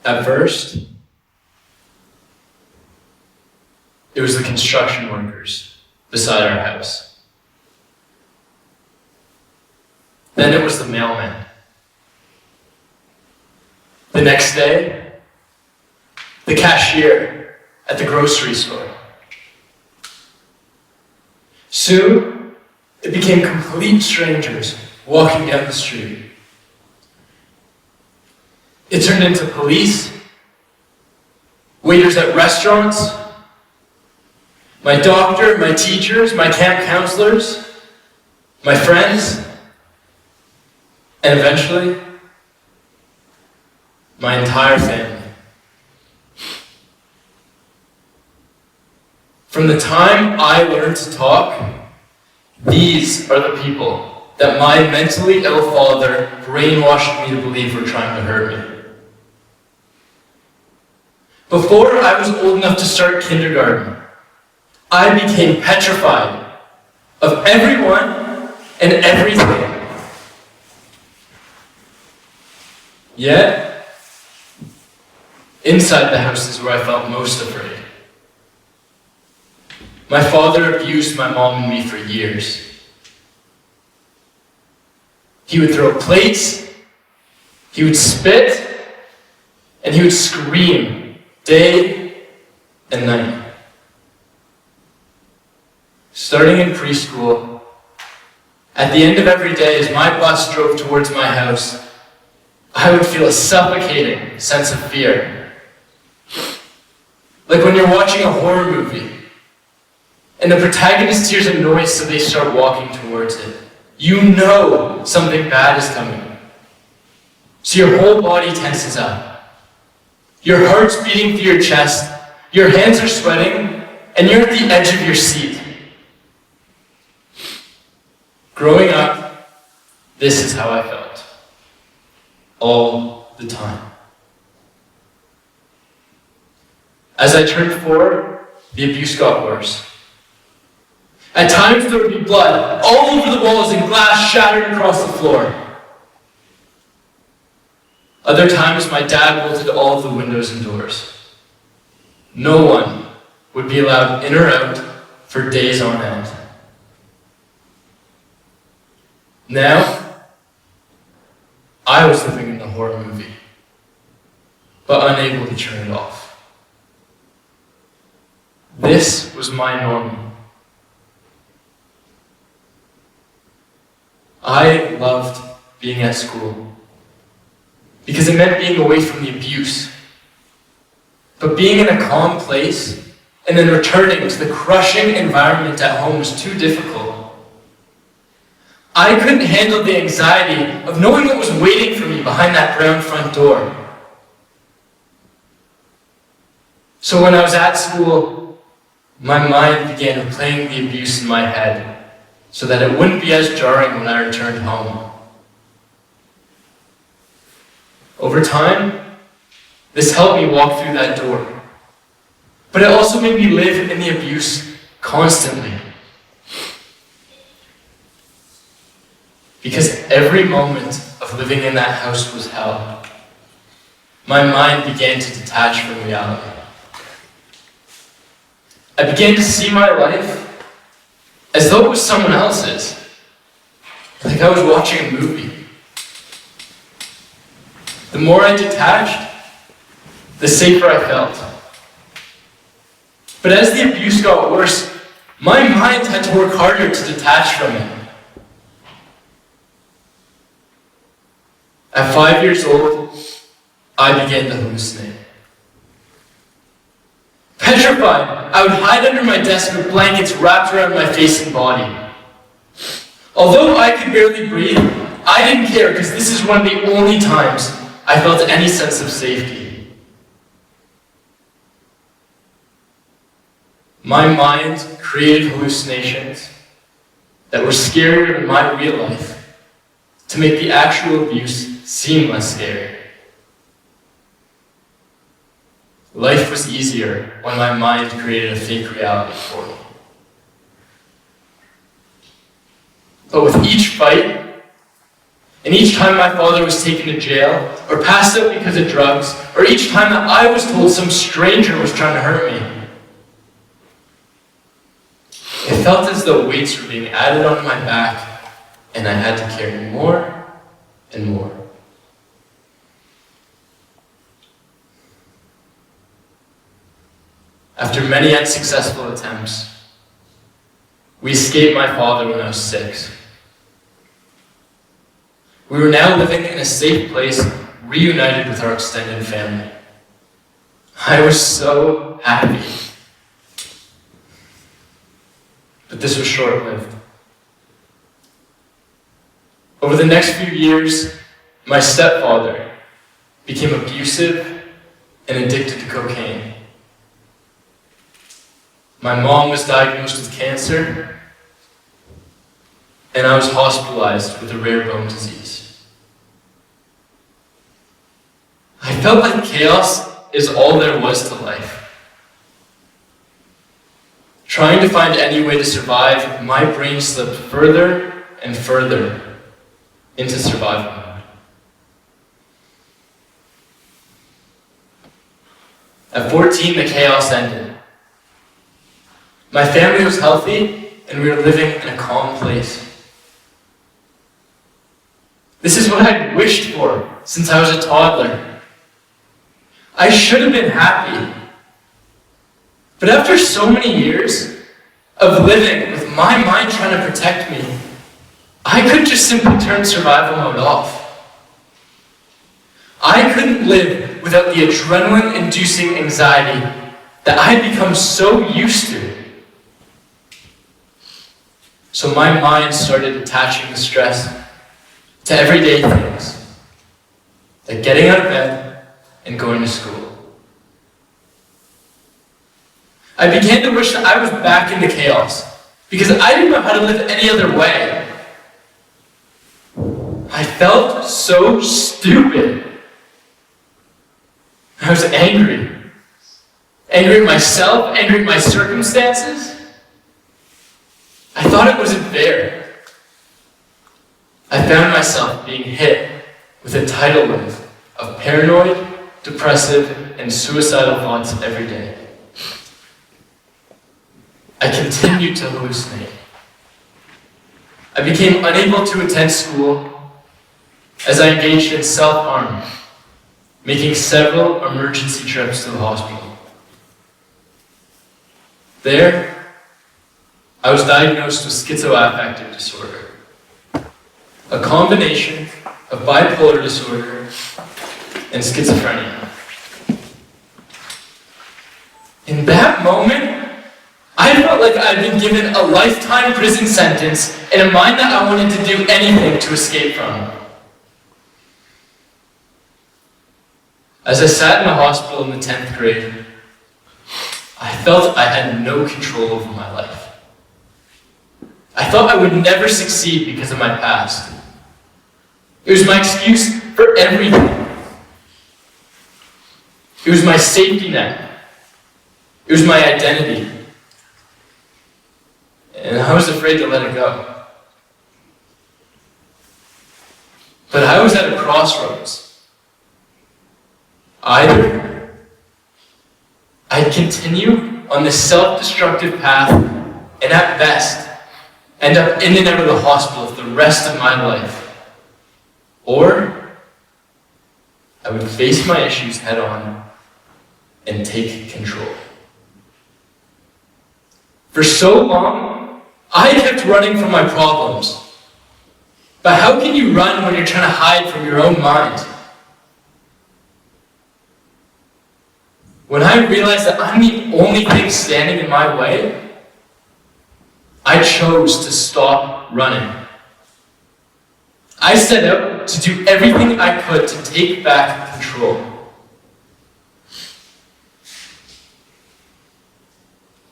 At first, it was the construction workers beside our house. Then it was the mailman. The next day, the cashier at the grocery store. Soon, it became complete strangers walking down the street. It turned into police, waiters at restaurants, my doctor, my teachers, my camp counselors, my friends, and eventually, my entire family. From the time I learned to talk, these are the people that my mentally ill father brainwashed me to believe were trying to hurt me. Before I was old enough to start kindergarten, I became petrified of everyone and everything. Yet, inside the house is where I felt most afraid. My father abused my mom and me for years. He would throw plates, he would spit, and he would scream day and night. Starting in preschool, at the end of every day as my bus drove towards my house, I would feel a suffocating sense of fear. Like when you're watching a horror movie, and the protagonist hears a noise so they start walking towards it. You know something bad is coming. So your whole body tenses up. Your heart's beating through your chest, your hands are sweating, and you're at the edge of your seat. Growing up, this is how I felt. All the time. As I turned 4, the abuse got worse. At times there would be blood all over the walls and glass shattered across the floor. Other times my dad bolted all of the windows and doors. No one would be allowed in or out for days on end. Now, I was living in the horror movie, but unable to turn it off. This was my normal. I loved being at school because it meant being away from the abuse. But being in a calm place and then returning to the crushing environment at home was too difficult. I couldn't handle the anxiety of knowing what was waiting for me behind that brown front door. So when I was at school, my mind began replaying the abuse in my head, so that it wouldn't be as jarring when I returned home. Over time, this helped me walk through that door. But it also made me live in the abuse constantly. Because every moment of living in that house was hell. My mind began to detach from reality. I began to see my life as though it was someone else's. Like I was watching a movie. The more I detached, the safer I felt. But as the abuse got worse, my mind had to work harder to detach from it. At 5 years old, I began to hallucinate. Petrified, I would hide under my desk with blankets wrapped around my face and body. Although I could barely breathe, I didn't care because this is one of the only times I felt any sense of safety. My mind created hallucinations that were scarier than my real life to make the actual abuse seem less scary. Life was easier when my mind created a fake reality for me. But with each fight, And each time my father was taken to jail, or passed out because of drugs, or each time that I was told some stranger was trying to hurt me, it felt as though weights were being added onto my back, and I had to carry more and more. After many unsuccessful attempts, we escaped my father when I was 6. We were now living in a safe place, reunited with our extended family. I was so happy. But this was short-lived. Over the next few years, my stepfather became abusive and addicted to cocaine. My mom was diagnosed with cancer, and I was hospitalized with a rare bone disease. I felt like chaos is all there was to life. Trying to find any way to survive, my brain slipped further and further into survival mode. At 14, the chaos ended. My family was healthy, and we were living in a calm place. This is what I'd wished for since I was a toddler. I should have been happy. But after so many years of living with my mind trying to protect me, I could just simply turn survival mode off. I couldn't live without the adrenaline-inducing anxiety that I had become so used to. So my mind started attaching the stress to everyday things, like getting out of bed and going to school. I began to wish that I was back into chaos, because I didn't know how to live any other way. I felt so stupid. I was angry. Angry at myself, angry at my circumstances. I thought it wasn't fair. I found myself being hit with a tidal wave of paranoid, depressive, and suicidal thoughts every day. I continued to hallucinate. I became unable to attend school as I engaged in self-harm, making several emergency trips to the hospital. There, I was diagnosed with schizoaffective disorder, a combination of bipolar disorder and schizophrenia. In that moment, I felt like I'd been given a lifetime prison sentence and a mind that I wanted to do anything to escape from. As I sat in the hospital in the 10th grade, I felt I had no control over my life. I thought I would never succeed because of my past. It was my excuse for everything. It was my safety net. It was my identity. And I was afraid to let it go. But I was at a crossroads. Either I'd continue on this self-destructive path and at best end up in and out of the hospital for the rest of my life, or I would face my issues head on and take control. For so long, I kept running from my problems. But how can you run when you're trying to hide from your own mind? When I realized that I'm the only thing standing in my way, I chose to stop running. I set out to do everything I could to take back control.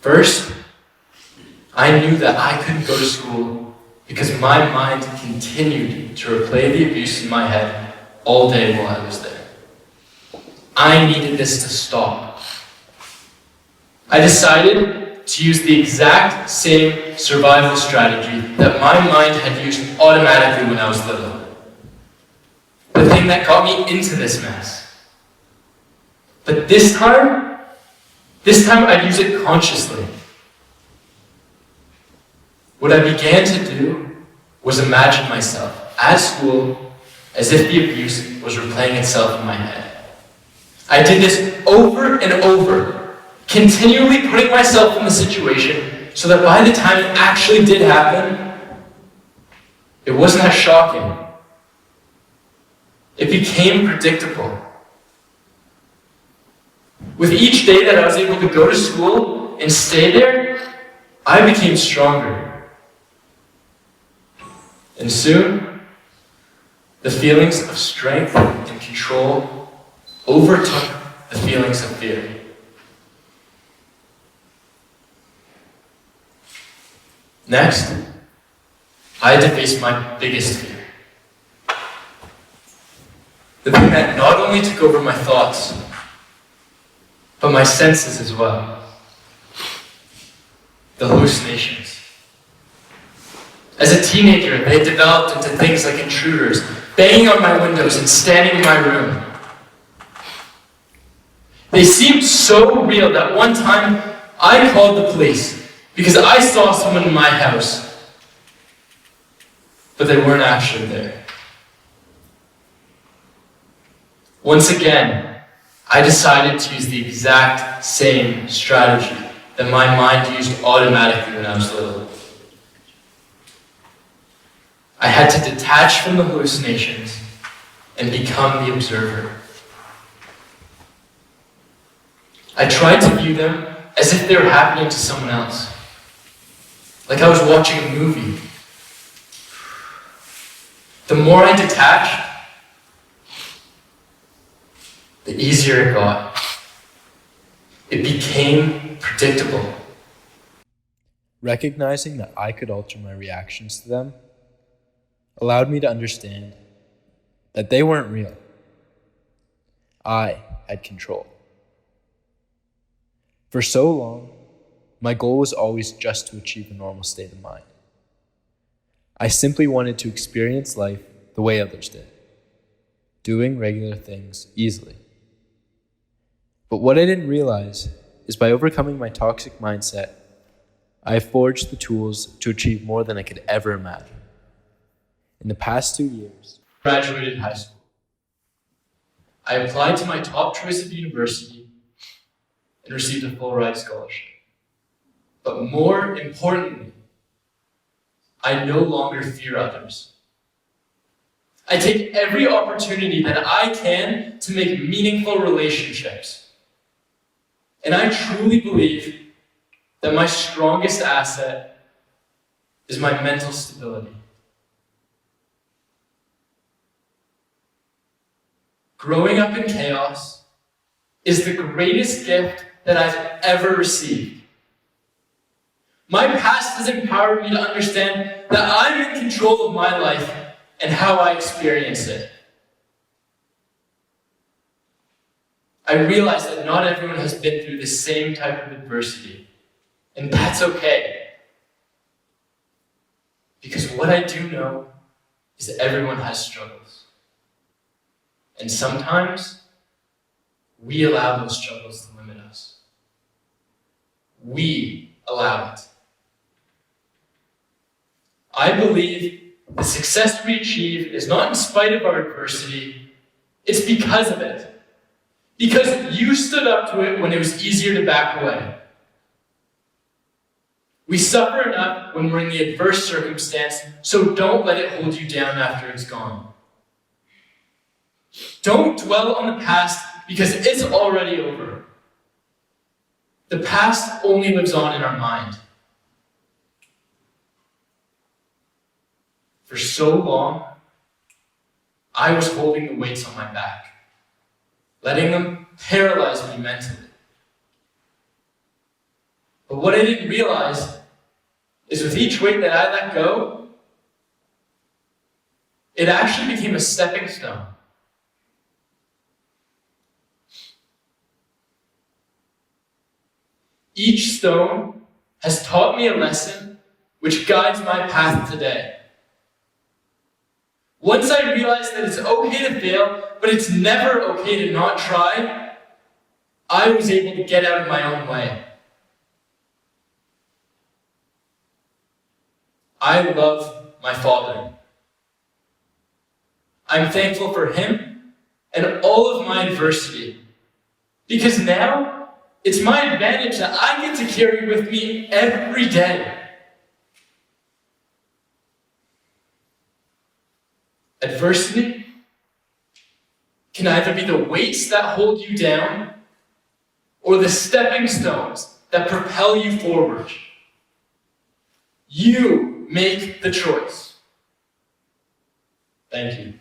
First, I knew that I couldn't go to school because my mind continued to replay the abuse in my head all day while I was there. I needed this to stop. I decided to use the exact same survival strategy that my mind had used automatically when I was little. the thing that got me into this mess. But this time I'd use it consciously. What I began to do was imagine myself at school as if the abuse was replaying itself in my head. I did this over and over, continually putting myself in the situation so that by the time it actually did happen, it wasn't as shocking. It became predictable. With each day that I was able to go to school and stay there, I became stronger. And soon, the feelings of strength and control overtook the feelings of fear. Next, I had to face my biggest fear. The thing that not only took over my thoughts, but my senses as well. The hallucinations. As a teenager, they had developed into things like intruders, banging on my windows and standing in my room. They seemed so real that one time I called the police because I saw someone in my house, but they weren't actually there. Once again, I decided to use the exact same strategy that my mind used automatically when I was little. I had to detach from the hallucinations and become the observer. I tried to view them as if they were happening to someone else, like I was watching a movie. The more I detached, the easier it got. It became predictable. Recognizing that I could alter my reactions to them allowed me to understand that they weren't real. I had control. For so long, my goal was always just to achieve a normal state of mind. I simply wanted to experience life the way others did, doing regular things easily. But what I didn't realize is by overcoming my toxic mindset, I have forged the tools to achieve more than I could ever imagine. In the past 2 years, I graduated high school. I applied to my top choice of university and received a full ride scholarship. But more importantly, I no longer fear others. I take every opportunity that I can to make meaningful relationships. And I truly believe that my strongest asset is my mental stability. Growing up in chaos is the greatest gift that I've ever received. My past has empowered me to understand that I'm in control of my life and how I experience it. I realize that not everyone has been through the same type of adversity, and that's okay. Because what I do know is that everyone has struggles. And sometimes, we allow those struggles to limit us. We allow it. I believe the success we achieve is not in spite of our adversity, it's because of it. Because you stood up to it when it was easier to back away. We suffer enough when we're in the adverse circumstance, so don't let it hold you down after it's gone. Don't dwell on the past because it's already over. The past only lives on in our mind. For so long, I was holding the weights on my back, letting them paralyze me mentally. But what I didn't realize is with each weight that I let go, it actually became a stepping stone. Each stone has taught me a lesson which guides my path today. once I realized that it's okay to fail, but it's never okay to not try, I was able to get out of my own way. I love my father. I'm thankful for him and all of my adversity, because now it's my advantage that I get to carry with me every day. Adversity can either be the weights that hold you down or the stepping stones that propel you forward. You make the choice. Thank you.